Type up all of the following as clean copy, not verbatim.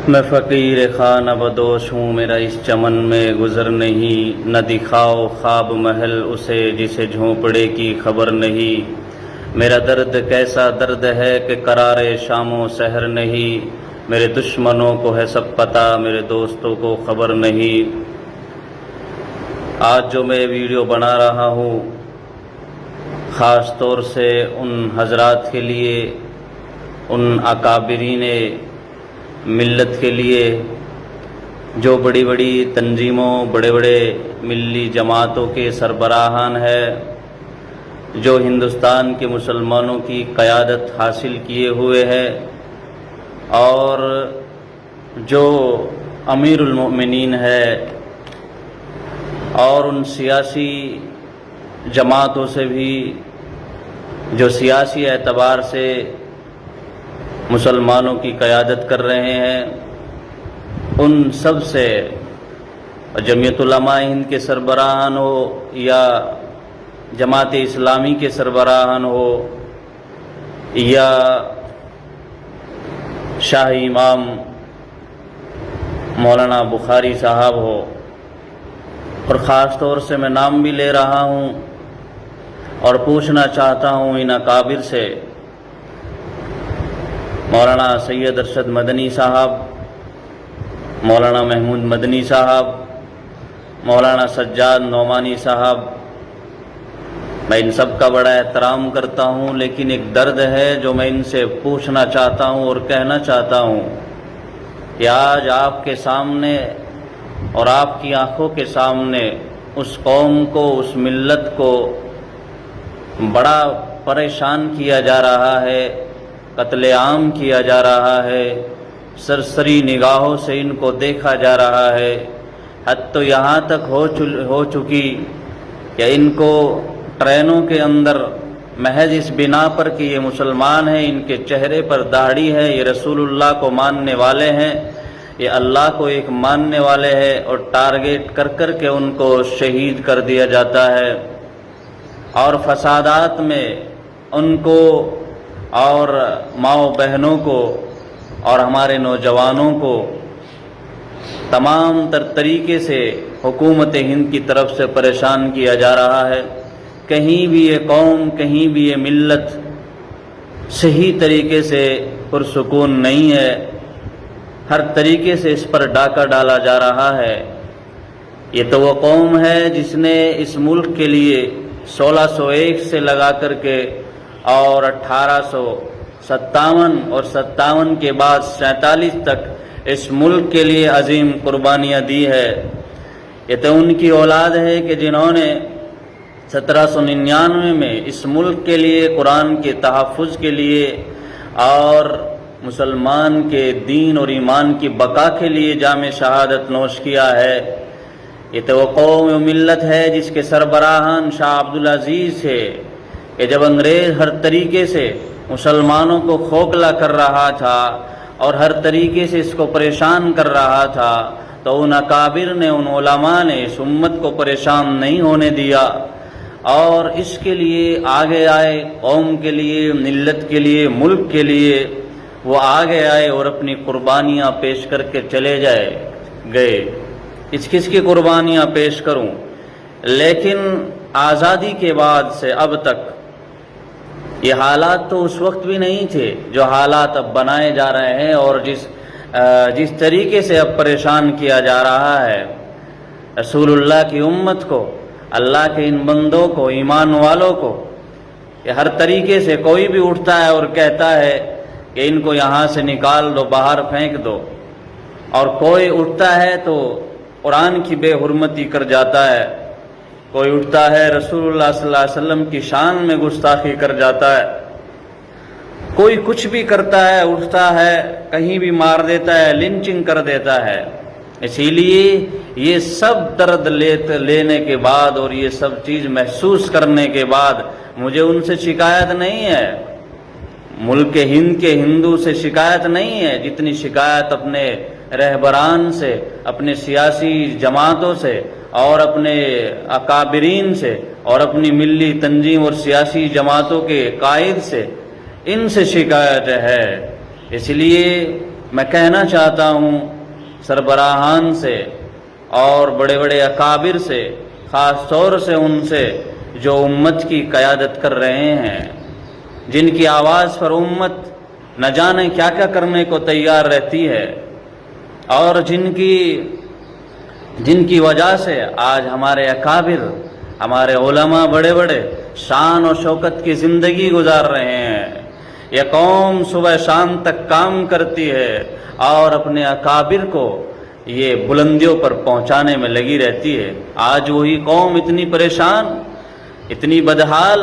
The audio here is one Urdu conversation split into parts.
میں فقیر خانہ بدوش ہوں، میرا اس چمن میں گزر نہیں، نہ دکھاؤ خواب محل اسے جسے جھونپڑے کی خبر نہیں۔ میرا درد کیسا درد ہے کہ قرار شام و سحر نہیں، میرے دشمنوں کو ہے سب پتہ، میرے دوستوں کو خبر نہیں۔ آج جو میں ویڈیو بنا رہا ہوں خاص طور سے ان حضرات کے لیے، ان اکابرین ملت کے لیے جو بڑی بڑی تنظیموں، بڑے بڑے ملی جماعتوں کے سربراہان ہیں، جو ہندوستان کے مسلمانوں کی قیادت حاصل کیے ہوئے ہیں، اور جو امیر المؤمنین ہے، اور ان سیاسی جماعتوں سے بھی جو سیاسی اعتبار سے مسلمانوں کی قیادت کر رہے ہیں، ان سب سے جمعیت علماء ہند کے سربراہان ہو یا جماعت اسلامی کے سربراہان ہو یا شاہ امام مولانا بخاری صاحب ہو، اور خاص طور سے میں نام بھی لے رہا ہوں اور پوچھنا چاہتا ہوں ان اکابر سے، مولانا سید ارشد مدنی صاحب، مولانا محمود مدنی صاحب، مولانا سجاد نعمانی صاحب، میں ان سب کا بڑا احترام کرتا ہوں، لیکن ایک درد ہے جو میں ان سے پوچھنا چاہتا ہوں اور کہنا چاہتا ہوں کہ آج آپ کے سامنے اور آپ کی آنکھوں کے سامنے اس قوم کو، اس ملت کو بڑا پریشان کیا جا رہا ہے، قتل عام کیا جا رہا ہے، سرسری نگاہوں سے ان کو دیکھا جا رہا ہے، حد تو یہاں تک ہو چکی کہ ان کو ٹرینوں کے اندر محض اس بنا پر کہ یہ مسلمان ہیں، ان کے چہرے پر داڑھی ہے، یہ رسول اللہ کو ماننے والے ہیں، یہ اللہ کو ایک ماننے والے ہیں، اور ٹارگیٹ کر کر کے ان کو شہید کر دیا جاتا ہے، اور فسادات میں ان کو اور ماؤں بہنوں کو اور ہمارے نوجوانوں کو تمام تر طریقے سے حکومت ہند کی طرف سے پریشان کیا جا رہا ہے۔ کہیں بھی یہ قوم، کہیں بھی یہ ملت صحیح طریقے سے پرسکون نہیں ہے، ہر طریقے سے اس پر ڈاکہ ڈالا جا رہا ہے۔ یہ تو وہ قوم ہے جس نے اس ملک کے لیے 1601 سے لگا کر کے اور 1857 اور 57 کے بعد 47 تک اس ملک کے لیے عظیم قربانیاں دی ہے۔ یہ تو ان کی اولاد ہے کہ جنہوں نے 1799 میں اس ملک کے لیے، قرآن کے تحفظ کے لیے اور مسلمان کے دین اور ایمان کی بقا کے لیے جام شہادت نوش کیا ہے۔ یہ تو وہ قوم و ملت ہے جس کے سربراہان شاہ عبدالعزیز تھے کہ جب انگریز ہر طریقے سے مسلمانوں کو کھوکھلا کر رہا تھا اور ہر طریقے سے اس کو پریشان کر رہا تھا، تو ان اکابر نے، ان علماء نے اس امت کو پریشان نہیں ہونے دیا، اور اس کے لیے آگے آئے، قوم کے لیے، ملت کے لیے، ملک کے لیے وہ آگے آئے اور اپنی قربانیاں پیش کر کے چلے گئے۔ کس کی قربانیاں پیش کروں؟ لیکن آزادی کے بعد سے اب تک یہ حالات تو اس وقت بھی نہیں تھے جو حالات اب بنائے جا رہے ہیں، اور جس طریقے سے اب پریشان کیا جا رہا ہے رسول اللہ کی امت کو، اللہ کے ان بندوں کو، ایمان والوں کو، کہ ہر طریقے سے کوئی بھی اٹھتا ہے اور کہتا ہے کہ ان کو یہاں سے نکال دو، باہر پھینک دو، اور کوئی اٹھتا ہے تو قرآن کی بے حرمتی کر جاتا ہے، کوئی اٹھتا ہے رسول اللہ صلی اللہ علیہ وسلم کی شان میں گستاخی کر جاتا ہے، کوئی کچھ بھی کرتا ہے، اٹھتا ہے، کہیں بھی مار دیتا ہے، لنچنگ کر دیتا ہے۔ اسی لیے یہ سب درد لینے کے بعد اور یہ سب چیز محسوس کرنے کے بعد مجھے ان سے شکایت نہیں ہے، ملک ہند کے ہندو سے شکایت نہیں ہے، جتنی شکایت اپنے رہبران سے، اپنے سیاسی جماعتوں سے اور اپنے اکابرین سے اور اپنی ملی تنظیم اور سیاسی جماعتوں کے قائد سے، ان سے شکایت ہے۔ اس لیے میں کہنا چاہتا ہوں سربراہان سے اور بڑے بڑے اکابر سے، خاص طور سے ان سے جو امت کی قیادت کر رہے ہیں، جن کی آواز پر امت نہ جانے کیا کیا کرنے کو تیار رہتی ہے، اور جن کی وجہ سے آج ہمارے اکابر، ہمارے علماء بڑے بڑے شان و شوکت کی زندگی گزار رہے ہیں۔ یہ قوم صبح شام تک کام کرتی ہے اور اپنے اکابر کو یہ بلندیوں پر پہنچانے میں لگی رہتی ہے۔ آج وہی قوم اتنی پریشان، اتنی بدحال،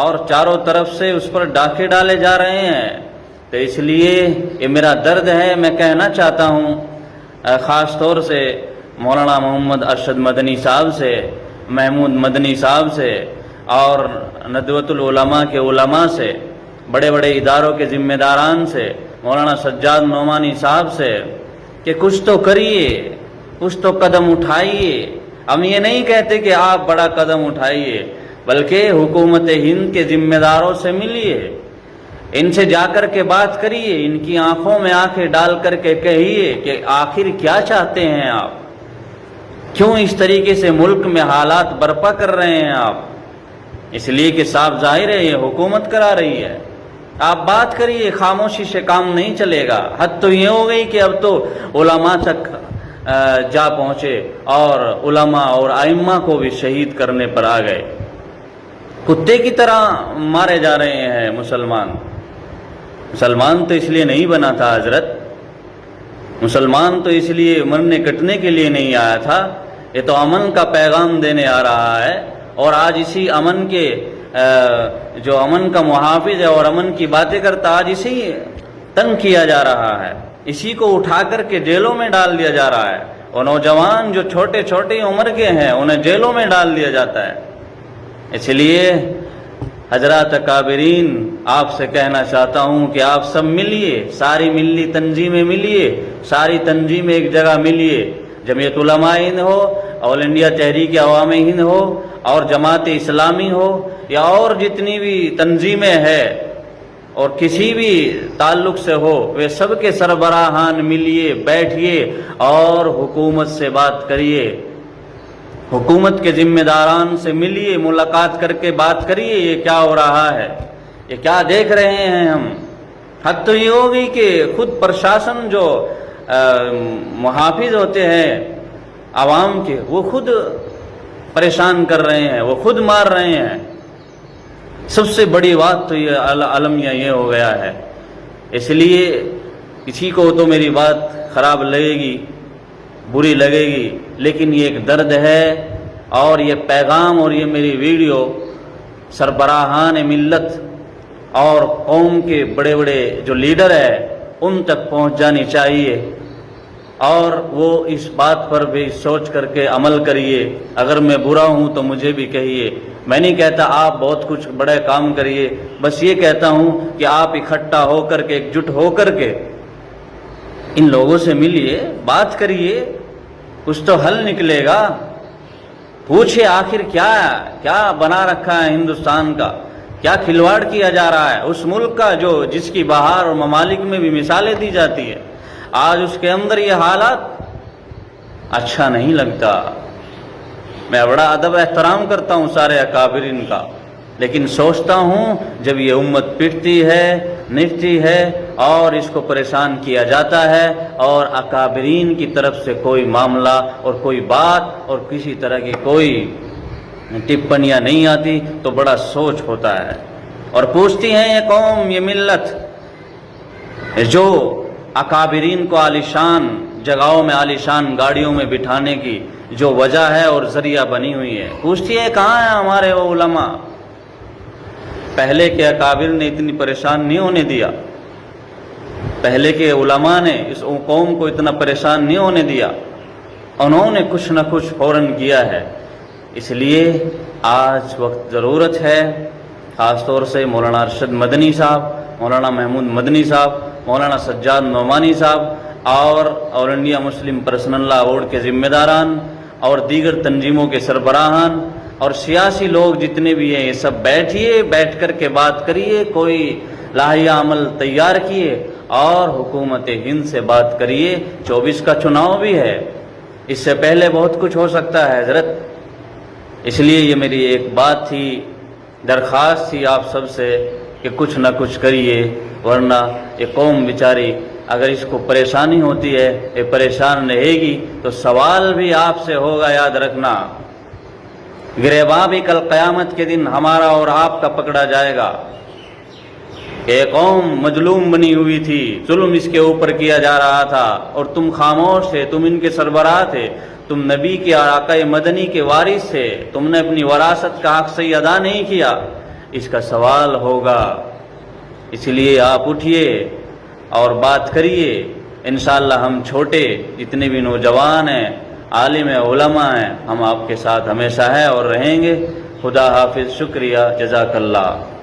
اور چاروں طرف سے اس پر ڈاکے ڈالے جا رہے ہیں۔ تو اس لیے یہ میرا درد ہے۔ میں کہنا چاہتا ہوں خاص طور سے مولانا محمد ارشد مدنی صاحب سے، محمود مدنی صاحب سے، اور ندوۃ العلماء کے علماء سے، بڑے بڑے اداروں کے ذمہ داران سے، مولانا سجاد نعمانی صاحب سے، کہ کچھ تو کریے، کچھ تو قدم اٹھائیے۔ ہم یہ نہیں کہتے کہ آپ بڑا قدم اٹھائیے، بلکہ حکومت ہند کے ذمہ داروں سے ملیے، ان سے جا کر کے بات کریے، ان کی آنکھوں میں آنکھیں ڈال کر کے کہیے کہ آخر کیا چاہتے ہیں آپ، کیوں اس طریقے سے ملک میں حالات برپا کر رہے ہیں آپ۔ اس لیے کہ صاف ظاہر ہے یہ حکومت کرا رہی ہے۔ آپ بات کریے، خاموشی سے کام نہیں چلے گا۔ حد تو یہ ہو گئی کہ اب تو علماء تک جا پہنچے اور علماء اور ائمہ کو بھی شہید کرنے پر آ گئے۔ کتے کی طرح مارے جا رہے ہیں مسلمان۔ مسلمان تو اس لیے نہیں بنا تھا حضرت، مسلمان تو اس لیے مرنے کٹنے کے لیے نہیں آیا تھا، یہ تو امن کا پیغام دینے آ رہا ہے۔ اور آج اسی امن کے جو امن کا محافظ ہے اور امن کی باتیں کرتا، آج اسی تنگ کیا جا رہا ہے، اسی کو اٹھا کر کے جیلوں میں ڈال دیا جا رہا ہے، اور نوجوان جو چھوٹے چھوٹے عمر کے ہیں انہیں جیلوں میں ڈال دیا جاتا ہے۔ اس لیے حضرات اکابرین، آپ سے کہنا چاہتا ہوں کہ آپ سب ملیے، ساری ملی تنظیمیں ملیے، ساری تنظیمیں ایک جگہ ملیے، جمعیت علماء ہند ہو، آل انڈیا تحریک عوام ہند ہو، اور جماعت اسلامی ہو، یا اور جتنی بھی تنظیمیں ہیں اور کسی بھی تعلق سے ہو، وہ سب کے سربراہان ملیے، بیٹھیے اور حکومت سے بات کریے، حکومت کے ذمہ داران سے ملیے، ملاقات کر کے بات کریے، یہ کیا ہو رہا ہے، یہ کیا دیکھ رہے ہیں ہم۔ حد تو یہ ہوگی کہ خود پرشاسن جو محافظ ہوتے ہیں عوام کے، وہ خود پریشان کر رہے ہیں، وہ خود مار رہے ہیں۔ سب سے بڑی بات تو یہ المیہ یہ ہو گیا ہے۔ اس لیے کسی کو تو میری بات خراب لگے گی، بری لگے گی، لیکن یہ ایک درد ہے، اور یہ پیغام اور یہ میری ویڈیو سربراہان ملت اور قوم کے بڑے بڑے جو لیڈر ہیں ان تک پہنچ جانی چاہیے، اور وہ اس بات پر بھی سوچ کر کے عمل کریے۔ اگر میں برا ہوں تو مجھے بھی کہیے، میں نہیں کہتا آپ بہت کچھ بڑے کام کریے، بس یہ کہتا ہوں کہ آپ اکٹھا ہو کر کے، ایک جٹ ہو کر کے ان لوگوں سے ملیے، بات کریے، کچھ تو حل نکلے گا۔ پوچھے آخر کیا بنا رکھا ہے ہندوستان کا، کیا کھلواڑ کیا جا رہا ہے اس ملک کا جس کی باہر اور ممالک میں بھی مثالیں دی جاتی ہے، آج اس کے اندر یہ حالات اچھا نہیں لگتا۔ میں بڑا ادب احترام کرتا ہوں سارے اکابرین کا، لیکن سوچتا ہوں جب یہ امت پٹتی ہے، نچتی ہے، اور اس کو پریشان کیا جاتا ہے، اور اکابرین کی طرف سے کوئی معاملہ اور کوئی بات اور کسی طرح کی کوئی ٹپنیاں نہیں آتی، تو بڑا سوچ ہوتا ہے۔ اور پوچھتی ہیں یہ قوم، یہ ملت، جو اکابرین کو عالیشان جگہوں میں، عالیشان گاڑیوں میں بٹھانے کی جو وجہ ہے اور ذریعہ بنی ہوئی ہے، پوچھتی ہے کہاں ہیں ہمارے وہ علماء؟ پہلے کے اکابر نے اتنی پریشان نہیں ہونے دیا، پہلے کے علماء نے اس قوم کو اتنا پریشان نہیں ہونے دیا، انہوں نے کچھ نہ کچھ فوراً کیا ہے۔ اس لیے آج وقت ضرورت ہے، خاص طور سے مولانا ارشد مدنی صاحب، مولانا محمود مدنی صاحب، مولانا سجاد نعمانی صاحب، اور آل انڈیا مسلم پرسنل لا بورڈ کے ذمہ داران، اور دیگر تنظیموں کے سربراہان، اور سیاسی لوگ جتنے بھی ہیں، یہ سب بیٹھیے، بیٹھ کر کے بات کریے، کوئی لاہیہ عمل تیار کیے، اور حکومت ہند سے بات کریے۔ 24 کا چناؤ بھی ہے، اس سے پہلے بہت کچھ ہو سکتا ہے حضرت۔ اس لیے یہ میری ایک بات تھی، درخواست تھی آپ سب سے کہ کچھ نہ کچھ کریے، ورنہ یہ قوم بیچاری اگر اس کو پریشانی ہوتی ہے، یہ پریشان رہے گی تو سوال بھی آپ سے ہوگا، یاد رکھنا۔ گریباں بھی کل قیامت کے دن ہمارا اور آپ کا پکڑا جائے گا کہ ایک قوم مظلوم بنی ہوئی تھی، ظلم اس کے اوپر کیا جا رہا تھا اور تم خاموش تھے، تم ان کے سربراہ تھے، تم نبی کے آقا مدنی کے وارث تھے، تم نے اپنی وراثت کا حق صحیح ادا نہیں کیا، اس کا سوال ہوگا۔ اس لیے آپ اٹھیے اور بات کریے۔ انشاءاللہ ہم چھوٹے جتنے بھی نوجوان ہیں، عالم علماء ہیں، ہم آپ کے ساتھ ہمیشہ ہیں اور رہیں گے۔ خدا حافظ، شکریہ، جزاک اللہ۔